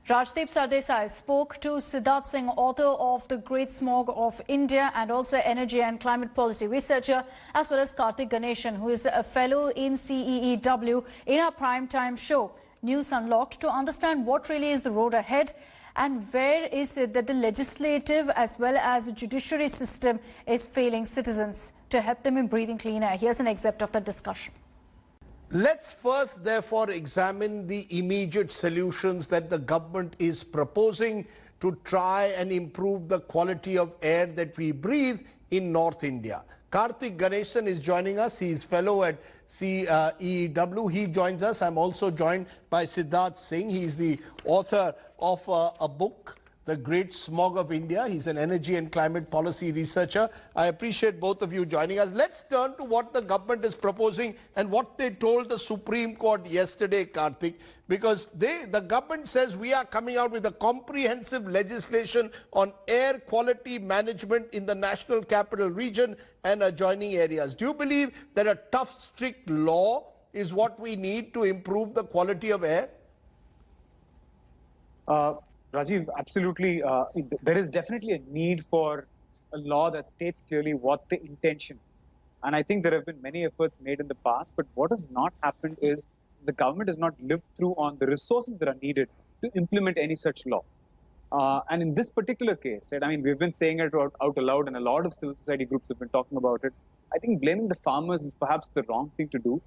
Rajdeep Saredesai spoke to Siddharth Singh, author of The Great Smog of India and also energy and climate policy researcher, as well as Karthik Ganesan, who is a fellow in CEEW, in our primetime show, News Unlocked, to understand what really is the road ahead and where is it that the legislative as well as the judiciary system is failing citizens to help them in breathing clean air. Here's an excerpt of the discussion. Let's first, therefore, examine the immediate solutions that the government is proposing to try and improve the quality of air that we breathe in North India. Karthik Ganesan is joining us. He is fellow at CEEW. He joins us. I'm also joined by Siddharth Singh. He is the author of a book, The Great Smog of India. He's an energy and climate policy researcher. I appreciate both of you joining us. Let's turn to what the government is proposing and what they told the Supreme Court yesterday, Karthik, because the government says we are coming out with a comprehensive legislation on air quality management in the National Capital Region and adjoining areas. Do you believe that a tough, strict law is what we need to improve the quality of air? Rajiv, absolutely. There is definitely a need for a law that states clearly what the intention. And I think there have been many efforts made in the past, but what has not happened is the government has not lived through on the resources that are needed to implement any such law. And in this particular case, right, I mean, we've been saying it out aloud, and a lot of civil society groups have been talking about it. I think blaming the farmers is perhaps the wrong thing to do.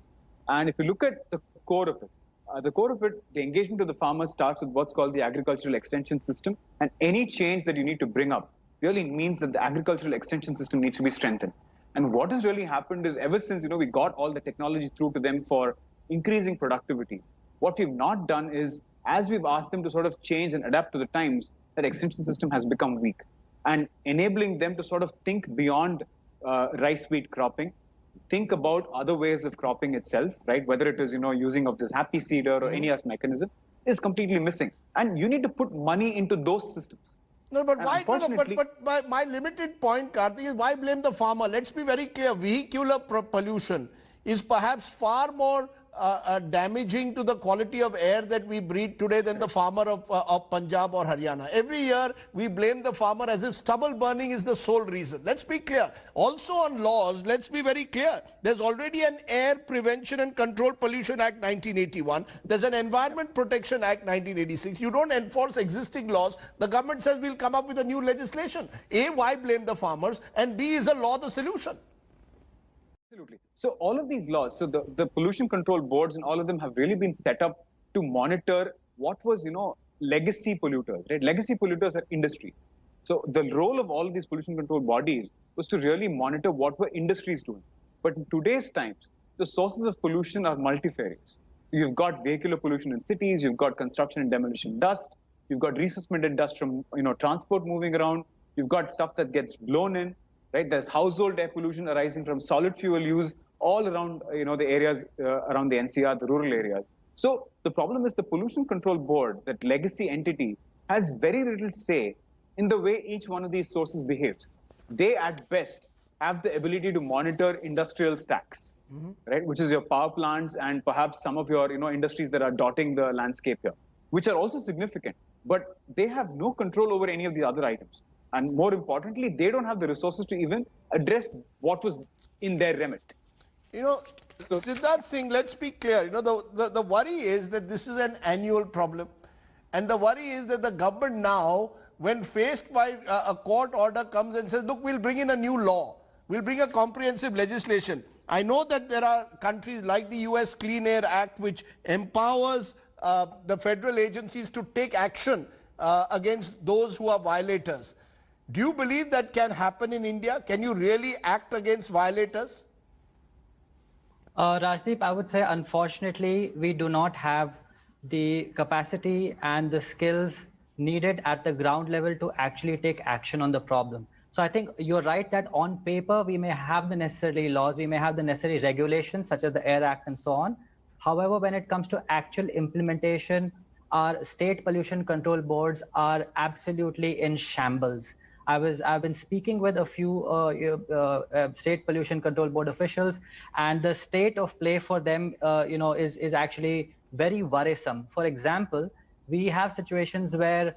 And if you look at the core of it, the engagement of the farmers starts with what's called the agricultural extension system. And any change that you need to bring up really means that the agricultural extension system needs to be strengthened. And what has really happened is ever since, we got all the technology through to them for increasing productivity, what we've not done is, as we've asked them to sort of change and adapt to the times, that extension system has become weak. And enabling them to sort of think beyond rice wheat cropping, think about other ways of cropping itself, right? Whether it is, using of this happy seeder or any other mechanism, is completely missing. And you need to put money into those systems. No, but why? But my limited point, Karthik, is why blame the farmer? Let's be very clear. Vehicular pollution is perhaps far more damaging to the quality of air that we breathe today than the farmer of Punjab or Haryana. Every year we blame the farmer as if stubble burning is the sole reason. Let's be clear. Also on laws, let's be very clear. There's already an Air Prevention and Control Pollution Act 1981. There's an Environment Protection Act 1986. You don't enforce existing laws. The government says we'll come up with a new legislation. A, why blame the farmers? And B, is a law the solution? Absolutely. So all of these laws, so the pollution control boards and all of them have really been set up to monitor what was, legacy polluters, right? Legacy polluters are industries. So the role of all of these pollution control bodies was to really monitor what were industries doing. But in today's times, the sources of pollution are multifarious. You've got vehicular pollution in cities, you've got construction and demolition dust, you've got resuspented dust from, transport moving around, you've got stuff that gets blown in. Right, there's household air pollution arising from solid fuel use all around, the areas around the NCR, the rural areas. So the problem is the Pollution Control Board, that legacy entity, has very little say in the way each one of these sources behaves. They, at best, have the ability to monitor industrial stacks, right, which is your power plants and perhaps some of your, industries that are dotting the landscape here, which are also significant. But they have no control over any of the other items. And more importantly, they don't have the resources to even address what was in their remit. Siddharth Singh, let's be clear. The worry is that this is an annual problem. And the worry is that the government now, when faced by a court order, comes and says, look, we'll bring in a new law. We'll bring a comprehensive legislation. I know that there are countries like the US Clean Air Act, which empowers the federal agencies to take action against those who are violators. Do you believe that can happen in India? Can you really act against violators? Rajdeep, I would say, unfortunately, we do not have the capacity and the skills needed at the ground level to actually take action on the problem. So I think you're right that on paper, we may have the necessary laws, we may have the necessary regulations, such as the Air Act and so on. However, when it comes to actual implementation, our state pollution control boards are absolutely in shambles. I've been speaking with a few state pollution control board officials, and the state of play for them, is actually very worrisome. For example, we have situations where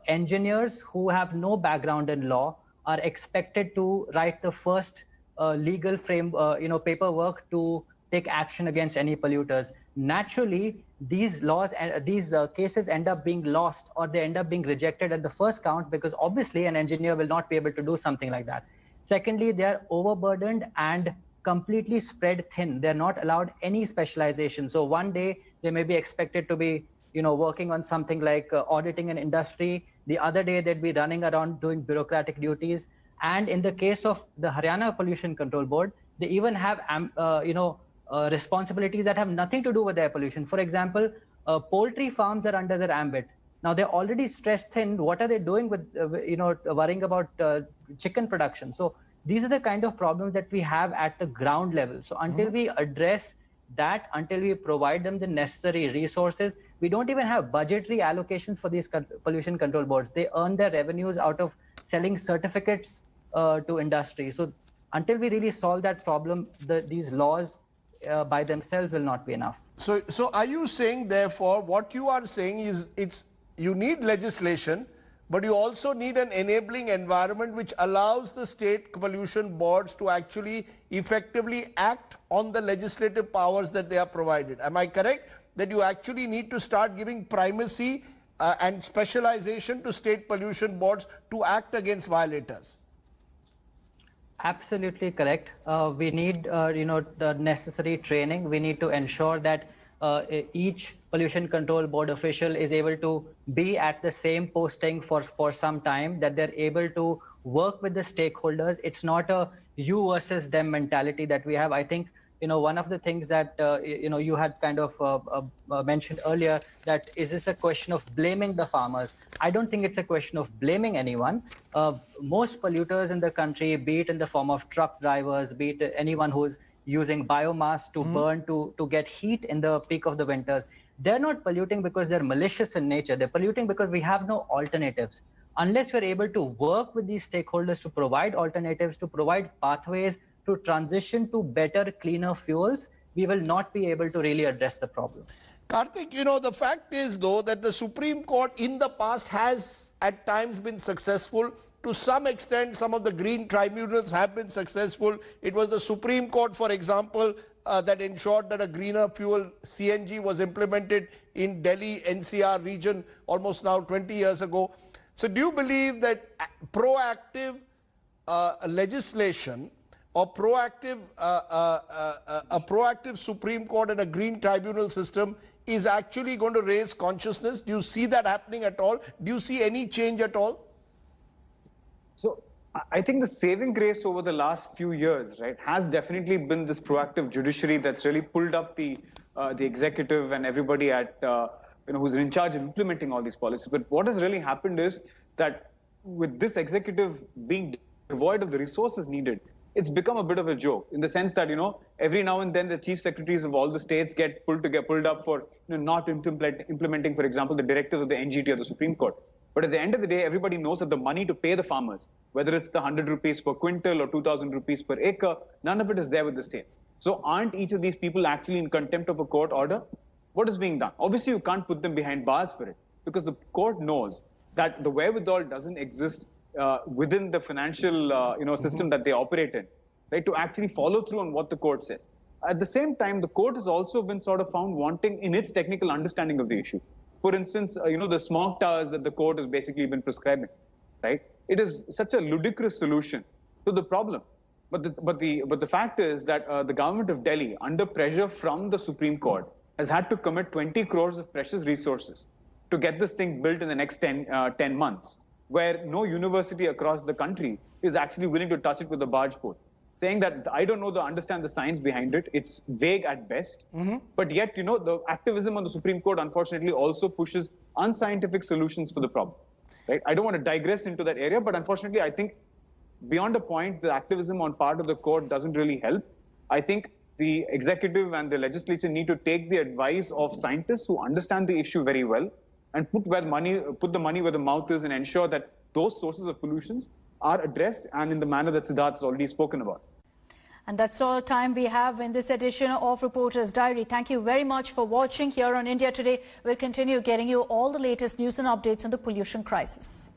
engineers who have no background in law are expected to write the first legal paperwork to take action against any polluters. Naturally, these laws and these cases end up being lost, or they end up being rejected at the first count, because obviously an engineer will not be able to do something like that. Secondly, they are overburdened and completely spread thin. They're not allowed any specialization. So one day they may be expected to be, working on something like auditing an industry. The other day they'd be running around doing bureaucratic duties. And in the case of the Haryana Pollution Control Board, they even have, responsibilities that have nothing to do with air pollution. For example, poultry farms are under their ambit. Now they're already stressed thin. What are they doing with, worrying about chicken production? So these are the kind of problems that we have at the ground level. So until we address that, until we provide them the necessary resources, we don't even have budgetary allocations for these pollution control boards. They earn their revenues out of selling certificates to industry. So until we really solve that problem, these laws by themselves will not be enough. So are you saying, therefore, what you are saying is you need legislation, but you also need an enabling environment which allows the state pollution boards to actually effectively act on the legislative powers that they are provided. Am I correct? That you actually need to start giving primacy and specialization to state pollution boards to act against violators? Absolutely correct. We need, the necessary training. We need to ensure that each pollution control board official is able to be at the same posting for some time, that they're able to work with the stakeholders. It's not a you versus them mentality that we have. I think, one of the things that, you had kind of mentioned earlier, that is this a question of blaming the farmers? I don't think it's a question of blaming anyone. Most polluters in the country, be it in the form of truck drivers, be it anyone who's using biomass to burn to get heat in the peak of the winters, they're not polluting because they're malicious in nature. They're polluting because we have no alternatives. Unless we're able to work with these stakeholders to provide alternatives, to provide pathways to transition to better, cleaner fuels, we will not be able to really address the problem. Karthik, the fact is, though, that the Supreme Court in the past has at times been successful. To some extent, some of the green tribunals have been successful. It was the Supreme Court, for example, that ensured that a greener fuel, CNG, was implemented in Delhi NCR region almost now 20 years ago. So do you believe that proactive legislation or proactive, a proactive Supreme Court and a green tribunal system is actually going to raise consciousness? Do you see that happening at all? Do you see any change at all? So I think the saving grace over the last few years, right, has definitely been this proactive judiciary that's really pulled up the executive and everybody at who's in charge of implementing all these policies. But what has really happened is that with this executive being devoid of the resources needed, it's become a bit of a joke, in the sense that, every now and then the chief secretaries of all the states get pulled up for not implementing, for example, the directives of the NGT or the Supreme Court. But at the end of the day, everybody knows that the money to pay the farmers, whether it's the 100 rupees per quintal or 2,000 rupees per acre, none of it is there with the states. So aren't each of these people actually in contempt of a court order? What is being done? Obviously, you can't put them behind bars for it, because the court knows that the wherewithal doesn't exist within the financial system that they operate in, right, to actually follow through on what the court says. At the same time, the court has also been sort of found wanting in its technical understanding of the issue. For instance, the smog towers that the court has basically been prescribing, right? It is such a ludicrous solution to the problem. But the fact is that the government of Delhi, under pressure from the Supreme Court, has had to commit 20 crores of precious resources to get this thing built in the next 10 months, where no university across the country is actually willing to touch it with a barge pole, saying that I don't understand the science behind it. It's vague at best. But yet, the activism on the Supreme Court, unfortunately, also pushes unscientific solutions for the problem. Right? I don't want to digress into that area, but unfortunately, I think beyond a point, the activism on part of the court doesn't really help. I think the executive and the legislature need to take the advice of scientists who understand the issue very well and put the money where the mouth is, and ensure that those sources of pollutions are addressed and in the manner that Siddharth has already spoken about. And that's all time we have in this edition of Reporter's Diary. Thank you very much for watching here on India Today. We'll continue getting you all the latest news and updates on the pollution crisis.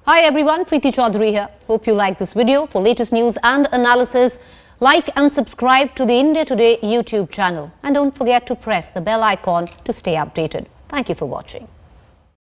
Hi everyone, Preeti Chaudhary here. Hope you like this video. For latest news and analysis, like and subscribe to the India Today YouTube channel. And don't forget to press the bell icon to stay updated. Thank you for watching.